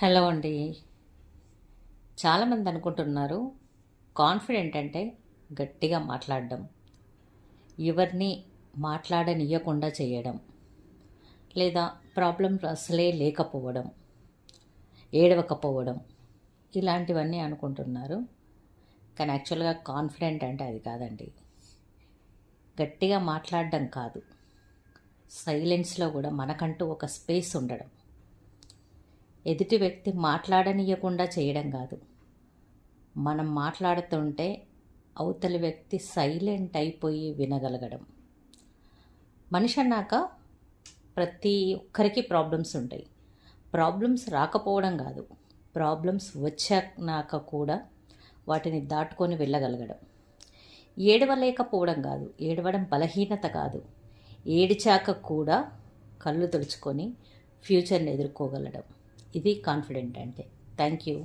Hello అండి. చాలామంది అనుకుంటున్నారు కాన్ఫిడెంట్ అంటే గట్టిగా మాట్లాడడం, ఎవరిని మాట్లాడనియ్యకుండా చేయడం, లేదా ప్రాబ్లమ్స్ అసలే లేకపోవడం, ఏడవకపోవడం, ఇలాంటివన్నీ అనుకుంటున్నారు. కానీ యాక్చువల్గా కాన్ఫిడెంట్ అంటే అది కాదండి. గట్టిగా మాట్లాడడం కాదు, సైలెన్స్లో కూడా మనకంటూ ఒక స్పేస్ ఉండడం, ఎదుటి వ్యక్తి మాట్లాడనీయకుండా చేయడం కాదు, మనం మాట్లాడుతుంటే అవతలి వ్యక్తి సైలెంట్ అయిపోయి వినగలగడం. మనిషి అన్నాక ప్రతి ఒక్కరికి ప్రాబ్లమ్స్ ఉంటాయి. ప్రాబ్లమ్స్ రాకపోవడం కాదు, ప్రాబ్లమ్స్ వచ్చాక కూడా వాటిని దాటుకొని వెళ్ళగలగడం. ఏడవలేకపోవడం కాదు, ఏడవడం బలహీనత కాదు, ఏడిచాక కూడా కళ్ళు తుడుచుకొని ఫ్యూచర్ని ఎదుర్కోగలడం. ఇది కాన్ఫిడెంట్ అంటే. Thank you.